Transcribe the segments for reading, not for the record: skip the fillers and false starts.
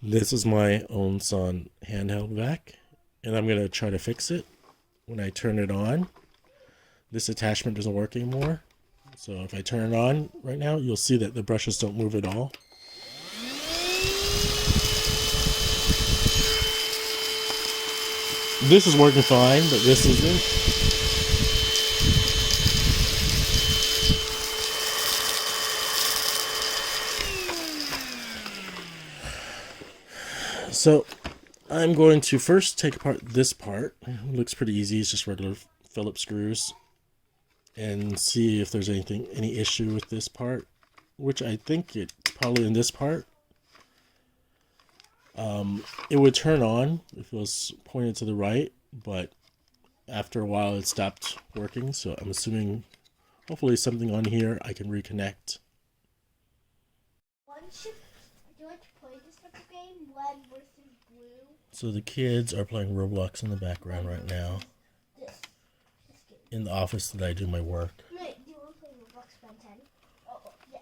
This is my onson handheld vac, and I'm gonna try to fix it. When I turn it on, this attachment doesn't work anymore. So if I turn it on right now, you'll see that the brushes don't move at all. This is working fine, but this isn't. So I'm going to first take apart this part. It looks pretty easy. It's just regular phillips screws, and see if there's any issue with this part, which I think it's probably in this part. It would turn on if it was pointed to the right, but after a while it stopped working. So I'm assuming, hopefully, something on here I can reconnect. So the kids are playing Roblox in the background right now. In the office that I do my work. Do you want to play Roblox Ben 10? Oh, yeah.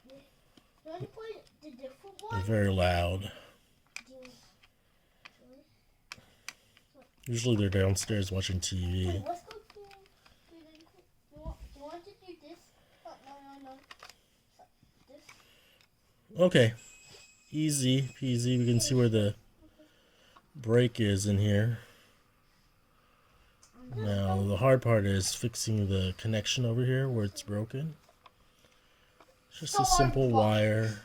You want to play the different one? They're very loud. Usually they're downstairs watching TV. Wait, let's go to... Do you want to do this? No. This? Okay. Easy peasy. We can see where the break is in here. Now the hard part is fixing the connection over here where it's broken. It's just a simple wire.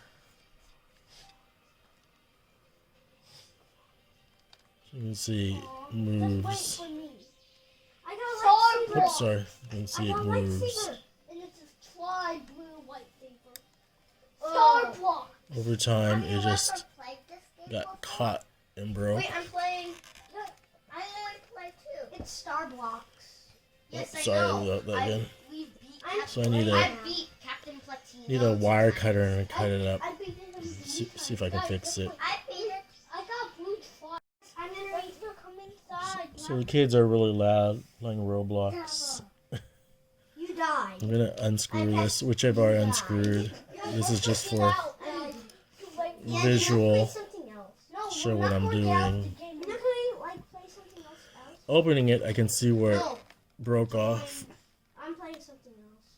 So you can see it moves. Oops, sorry. You can see it moves. And it's a tri blue white paper. Star block. Over time, it just got caught and broke. Wait, I'm playing. I want to play too. It's Star Blocks. Yes, Oops, sorry about that again. So I need a wire cutter and cut it up. See if I can fix it. I got blue flies. I'm in right here. Come inside. So the kids are really loud playing Roblox. You died. I'm gonna unscrew this, which I've already unscrewed. This is just for visual, show what I'm doing. Opening it, I can see where it broke off. I'm playing something else.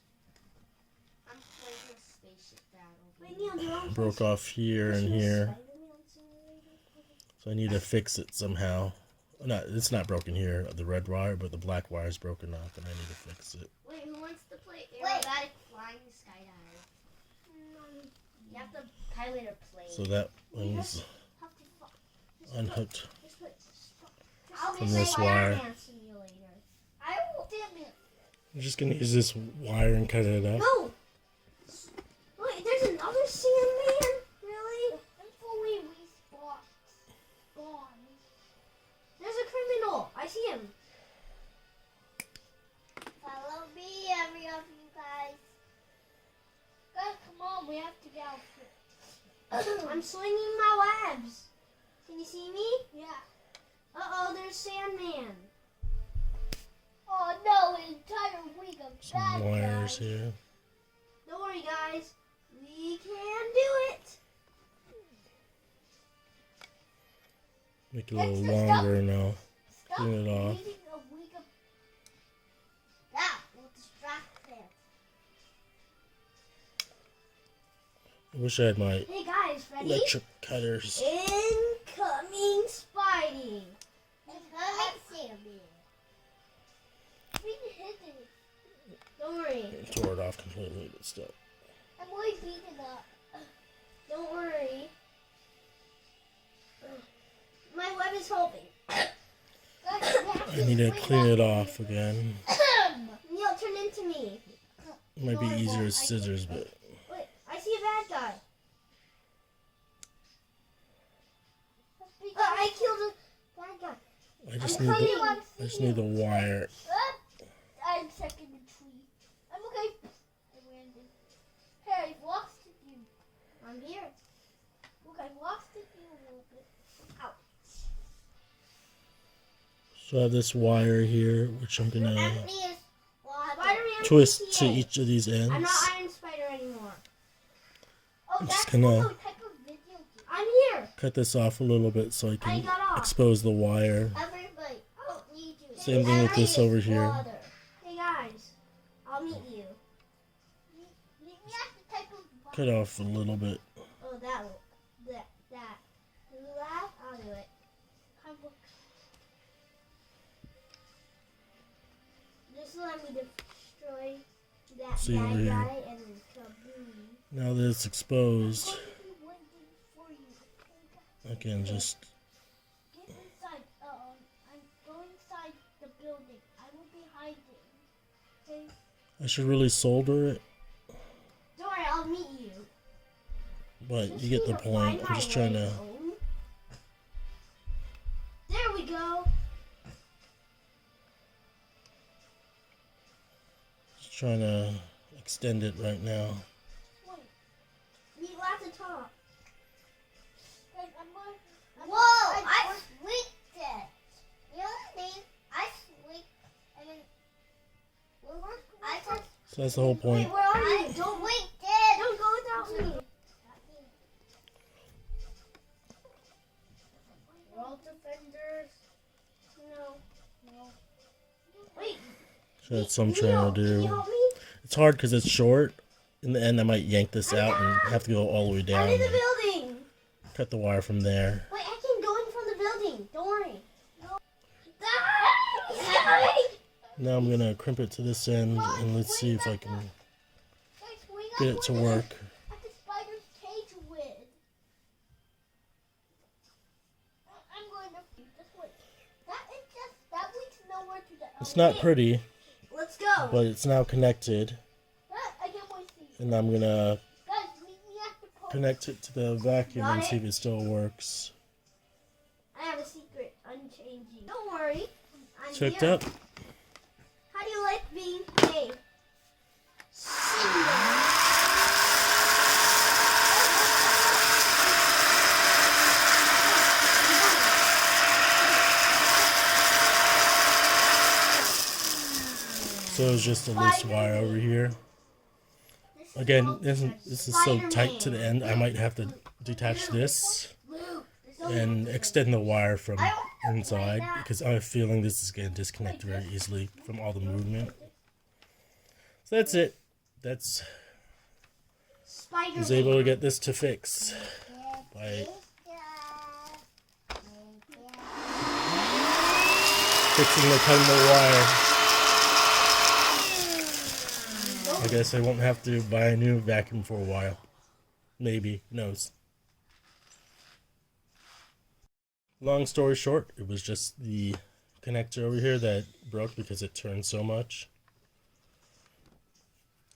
I'm playing a spaceship battle. Broke off here and here. So I need to fix it somehow. It's not broken here, the red wire, but the black wire is broken off, and I need to fix it. Wait, who wants to play aerobatic flying skydive? You have to pilot a plane. So that one's unhooked from this wire. I'm just gonna use this wire and cut it up. No! Wait, there's another Sandman? Really? I'm fully gone. There's a criminal. I see him. Follow me, every of you guys. Guys, come on. We have to get out. I'm swinging my webs. Can you see me? Yeah. Uh-oh, there's Sandman. Oh no, an entire week of some wires here. Don't worry, guys. We can do it. Make it a little longer now. Clean it off. Yeah, we'll distract them. I wish I had my Hey guys, ready? electric cutters. Incoming Spidey. Incoming Sammy. Don't worry. I tore it off completely, but still. I'm always beating up. Don't worry. My web is helping. I need to clean it off again. Neil, turn into me. It might be easier with scissors, but Wait, I see a bad guy. I killed a bad guy. I just need the wire. I'm second in tree. I'm okay. I landed. Hey, I've lost you. I'm here. Look, I've lost you a little bit. Ouch. So I have this wire here, which I'm gonna Spider-Man twist PTA. to each of these ends. I'm not Iron Spider anymore. Oh, I'm that's just gonna what type of video. I'm here. cut this off a little bit so I I can got off. expose the wire. Everybody, I don't need you. Same thing with this over here. Water. Hey guys, I'll meet you. Meet me at the type of Cut off a little bit. Oh, that. Do that? I'll do it. Come look. Just let me destroy that See over bad here. guy and then kaboom. Now that it's exposed, I'm going to do one thing for you. I can just Get inside. I'm going inside the building. I will be hiding. Okay? I should really solder it, Don't worry, I'll meet you. but you get the point. I'm just trying to There we go. extend it right now. Wait. Meet at the top. Whoa! I squeaked it. You know what I mean? I squeaked and then I just So that's the whole point. where are you? Don't wait, Dad. Don't go without me. World defenders. No. Wait. So that's what I'm trying to Can you do. help me? It's hard because it's short. In the end, I might yank this out and have to go all the way I'm down in the and building. cut the wire from there. Wait, I can go in from the building. Don't worry. No. Die! Now I'm gonna crimp it to this end and let's see if I can get it to work. At the spider's cage with. I'm going to just wait. That leads nowhere to the. It's not pretty, Let's go. but it's now connected, I get my seat. and I'm gonna Guys, meet me at the post. connect it to the vacuum and Got see it? if it still works. I have a secret. Unchanging. Don't worry. I'm It's hooked here. up. How do you like being a So it's just a loose wire over here. Again, this is so tight to the end, I might have to detach this and extend the wire from inside because I have a feeling this is going to disconnect very easily from all the movement. So that's it. I was able to get this to fix by fixing the cutting the wire. I guess I won't have to buy a new vacuum for a while. Maybe. Who knows? Long story short, it was just the connector over here that broke because it turned so much.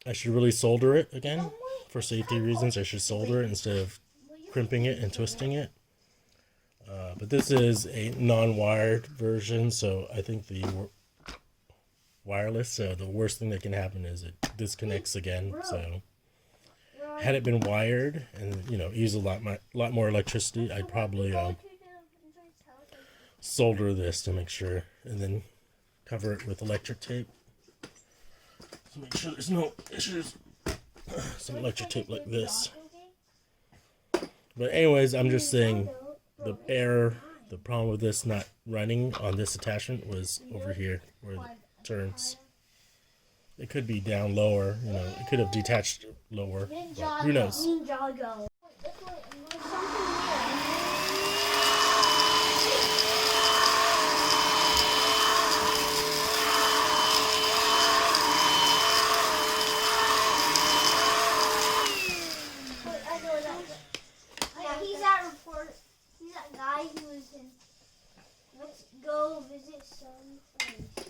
I should really solder it again. For safety reasons, I should solder it instead of crimping it and twisting it. But this is a non-wired version, so I think the wireless, so the worst thing that can happen is it disconnects again. So had it been wired and use a lot more electricity, I'd probably solder this to make sure and then cover it with electric tape to make sure there's no issues. Some electric tape like this. But anyways, I'm just saying the problem with this not running on this attachment was over here where it turns. It could be down lower, it could have detached lower, but who knows? Ninjago. He's that guy who was in. Let's go visit some friends.